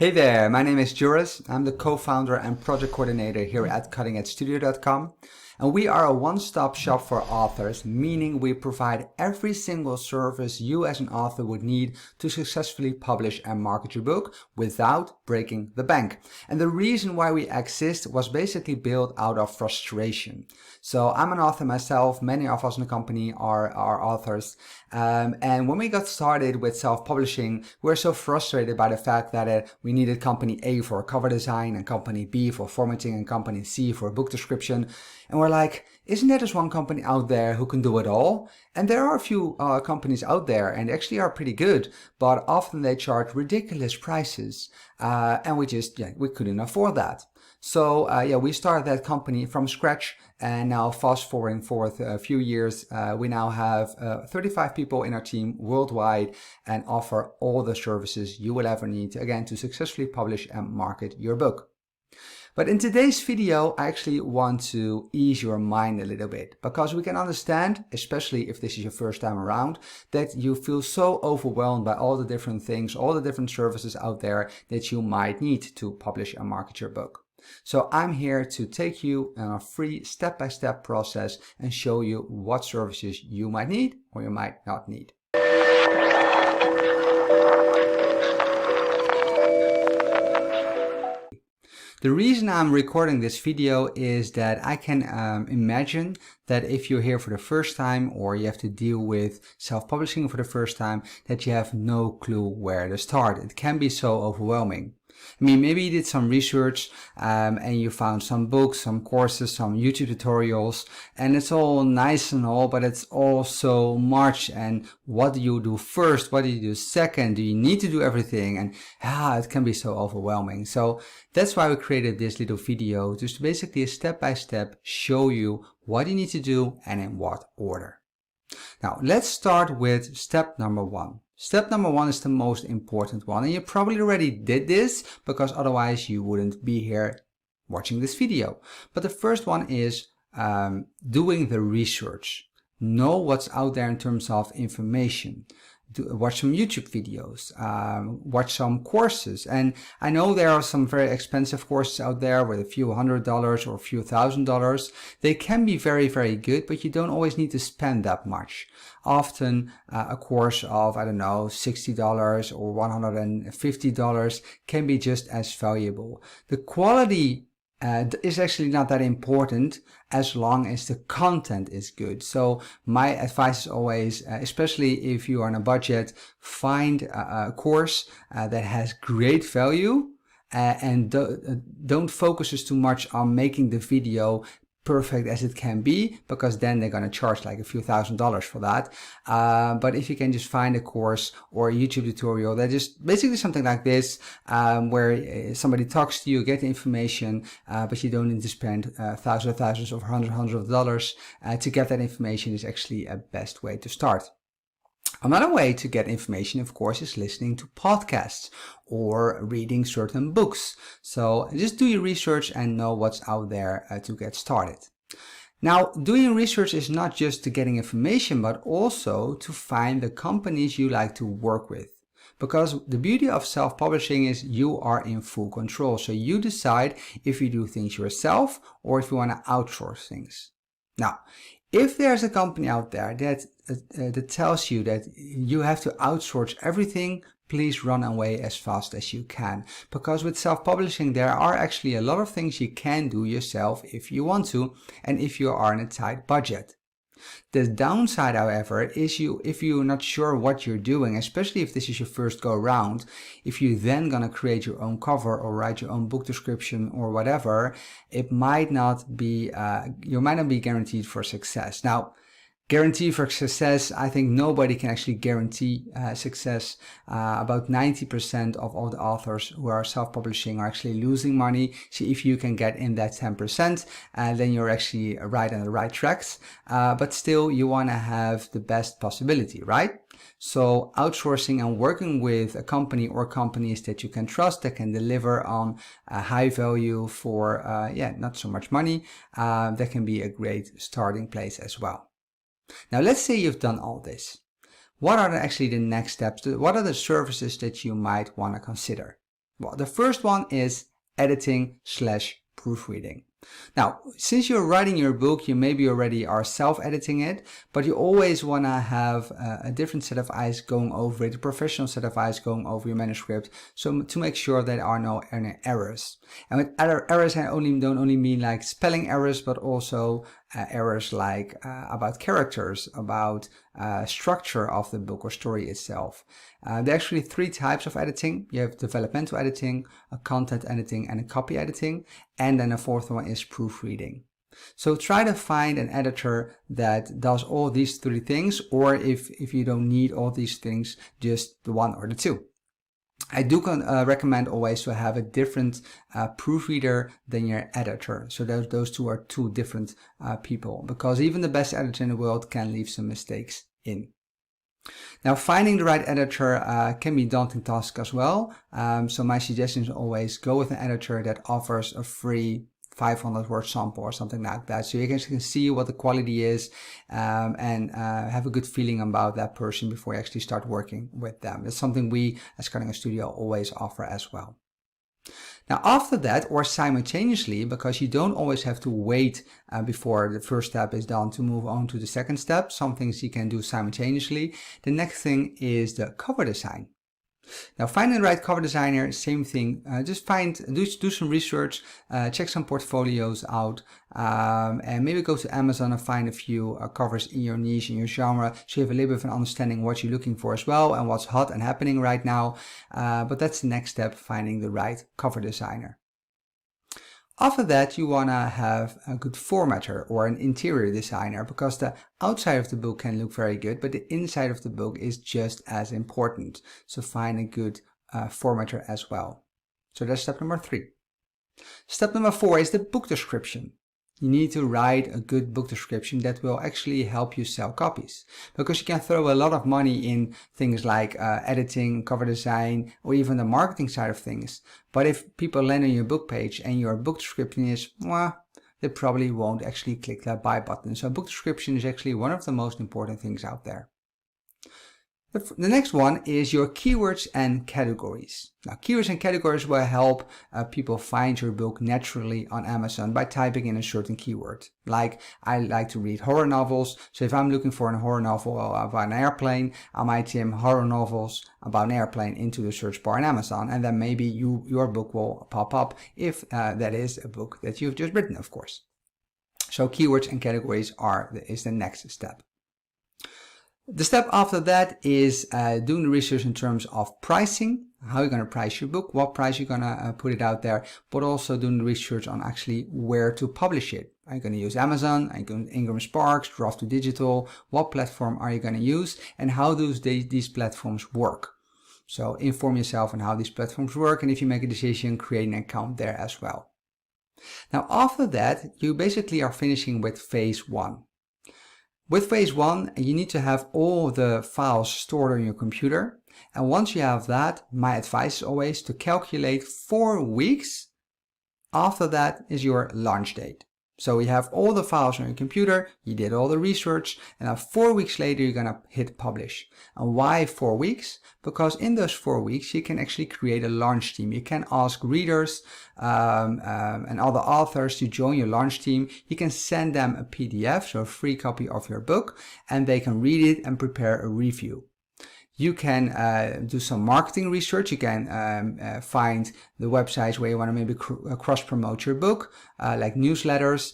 Hey there, my name is Juris. I'm the co-founder and project coordinator here at cuttingedgestudio.com. And we are a one-stop shop for authors, meaning we provide every single service you as an author would need to successfully publish and market your book without breaking the bank. And the reason why we exist was basically built out of frustration. So I'm an author myself, many of us in the company are authors. And when we got started with self-publishing, we were so frustrated by the fact that we needed company A for cover design and company B for formatting and company C for book description. And we're like, isn't there just one company out there who can do it all? And there are a few companies out there and they actually are pretty good, but often they charge ridiculous prices. And we couldn't afford that. So we started that company from scratch, and now fast forwarding forward a few years, we now have 35 people in our team worldwide and offer all the services you will ever need, again, to successfully publish and market your book. But in today's video, I actually want to ease your mind a little bit, because we can understand, especially if this is your first time around, that you feel so overwhelmed by all the different things, all the different services out there that you might need to publish and market your book. So I'm here to take you on a free step-by-step process and show you what services you might need or you might not need. The reason I'm recording this video is that I can imagine that if you're here for the first time or you have to deal with self-publishing for the first time, that you have no clue where to start. It can be so overwhelming. I mean, maybe you did some research and you found some books, some courses, some YouTube tutorials, and it's all nice and all, but it's all so much. And what do you do first? What do you do second? Do you need to do everything? And it can be so overwhelming. So that's why we created this little video, just to basically step by step show you what you need to do and in what order. Now, let's start with step number one. Step number one is the most important one, and you probably already did this because otherwise you wouldn't be here watching this video. But the first one is doing the research. Know what's out there in terms of information. Watch some YouTube videos, watch some courses. And I know there are some very expensive courses out there with a few $100 or a few $1,000. They can be very, very good, but you don't always need to spend that much. Often a course of, I don't know, $60 or $150 can be just as valuable. The quality is actually not that important as long as the content is good. So my advice is always, especially if you are on a budget, find a course that has great value and don't focus too much on making the video perfect as it can be, because then they're going to charge like a few $1,000s for that. But if you can just find a course or a YouTube tutorial that is basically something like this, where somebody talks to you, get the information, but you don't need to spend thousands or hundreds of dollars to get that information, is actually a best way to start. Another way to get information, of course, is listening to podcasts or reading certain books. So just do your research and know what's out there to get started. Now, doing research is not just to getting information, but also to find the companies you like to work with. Because the beauty of self-publishing is you are in full control. So you decide if you do things yourself or if you want to outsource things. Now, if there's a company out there that tells you that you have to outsource everything, please run away as fast as you can. Because with self-publishing, there are actually a lot of things you can do yourself if you want to, and if you are in a tight budget. The downside, however, is if you're not sure what you're doing, especially if this is your first go around, if you're then gonna create your own cover or write your own book description or whatever, it might not be, you might not be guaranteed for success. Now, guarantee for success, I think nobody can actually guarantee success. About 90% of all the authors who are self-publishing are actually losing money. So if you can get in that 10%, then you're actually right on the right tracks. But still, you want to have the best possibility, right? So outsourcing and working with a company or companies that you can trust, that can deliver on a high value for not so much money, that can be a great starting place as well. Now, let's say you've done all this. What are actually the next steps? What are the services that you might want to consider? Well, the first one is editing/proofreading. Now, since you're writing your book, you maybe already are self-editing it, but you always want to have a different set of eyes going over it, a professional set of eyes going over your manuscript, so to make sure there are no errors. And with errors, I don't only mean like spelling errors, but also errors like about characters, about structure of the book or story itself. There are actually 3 types of editing. You have developmental editing, a content editing, and a copy editing. And then a 4th one is proofreading. So try to find an editor that does all these 3 things, or if you don't need all these things, just the 1 or the 2. I do recommend always to have a different proofreader than your editor. So those 2 are 2 different people, because even the best editor in the world can leave some mistakes in. Now, finding the right editor can be a daunting task as well. So my suggestion is always go with an editor that offers a free 500-word sample or something like that, so you can see what the quality is and have a good feeling about that person before you actually start working with them. It's something we as Cutting Edge Studio always offer as well. Now, after that, or simultaneously, because you don't always have to wait before the first step is done to move on to the second step, some things you can do simultaneously. The next thing is the cover design. Now, finding the right cover designer, same thing. Just do some research, check some portfolios out, and maybe go to Amazon and find a few covers in your niche, in your genre, so you have a little bit of an understanding what you're looking for as well and what's hot and happening right now. But that's the next step, finding the right cover designer. After that, you want to have a good formatter or an interior designer, because the outside of the book can look very good, but the inside of the book is just as important. So find a good formatter as well. So that's step number 3. Step number 4 is the book description. You need to write a good book description that will actually help you sell copies, because you can throw a lot of money in things like editing, cover design, or even the marketing side of things. But if people land on your book page and your book description is, well, they probably won't actually click that buy button. So book description is actually one of the most important things out there. The next one is your keywords and categories. Now, keywords and categories will help people find your book naturally on Amazon by typing in a certain keyword. Like, I like to read horror novels, so if I'm looking for a horror novel about an airplane, I might type horror novels about an airplane into the search bar on Amazon, and then maybe your book will pop up if that is a book that you've just written, of course. So keywords and categories is the next step. The step after that is doing the research in terms of pricing, how you're going to price your book, what price you're going to put it out there, but also doing the research on actually where to publish it. Are you going to use Amazon? Are you going to Ingram Spark, Draft2Digital? What platform are you going to use, and how do these platforms work? So inform yourself on how these platforms work, and if you make a decision, create an account there as well. Now, after that, you basically are finishing with phase 1. With phase 1, you need to have all the files stored on your computer. And once you have that, my advice is always to calculate 4 weeks. After that is your launch date. So you have all the files on your computer, you did all the research, and now 4 weeks later you're gonna hit publish. And why 4 weeks? Because in those 4 weeks you can actually create a launch team. You can ask readers and other authors to join your launch team. You can send them a PDF, so a free copy of your book, and they can read it and prepare a review. You can do some marketing research. You can find the websites where you want to maybe cross-promote your book, like newsletters.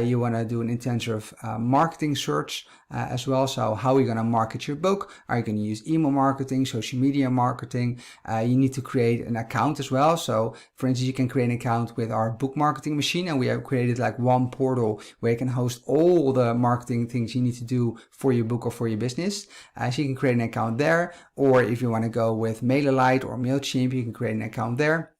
You want to do an intensive marketing search as well. So how are you going to market your book? Are you going to use email marketing, social media marketing? You need to create an account as well. So for instance, you can create an account with our book marketing machine, and we have created like one portal where you can host all the marketing things you need to do for your book or for your business. So you can create an account there, or if you want to go with MailerLite or MailChimp, you can create an account there.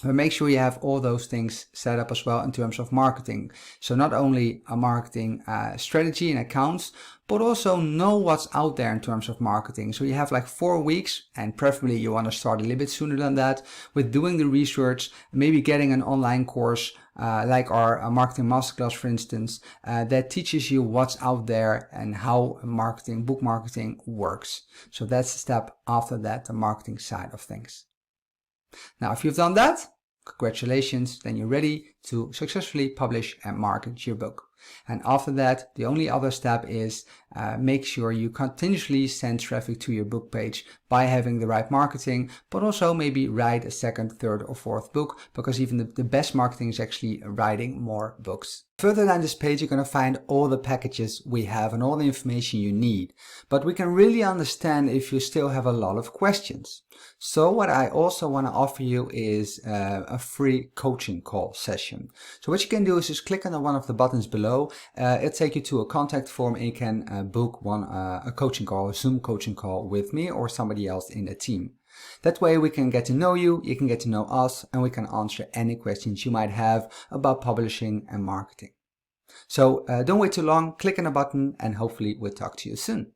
But make sure you have all those things set up as well in terms of marketing. So not only a marketing strategy and accounts, but also know what's out there in terms of marketing. So you have like 4 weeks, and preferably you want to start a little bit sooner than that with doing the research, maybe getting an online course like our marketing masterclass, for instance, that teaches you what's out there and how marketing, book marketing works. So that's the step after that, the marketing side of things. Now, if you've done that, congratulations, then you're ready to successfully publish and market your book. And after that, the only other step is make sure you continuously send traffic to your book page by having the right marketing, but also maybe write a second, third or fourth book, because even the best marketing is actually writing more books. Further down this page, you're going to find all the packages we have and all the information you need. But we can really understand if you still have a lot of questions. So what I also want to offer you is a free coaching call session. So what you can do is just click on one of the buttons below. It'll take you to a contact form and you can book a coaching call, a Zoom coaching call with me or somebody else in the team. That way we can get to know you, you can get to know us, and we can answer any questions you might have about publishing and marketing. So don't wait too long, click on the button and hopefully we'll talk to you soon.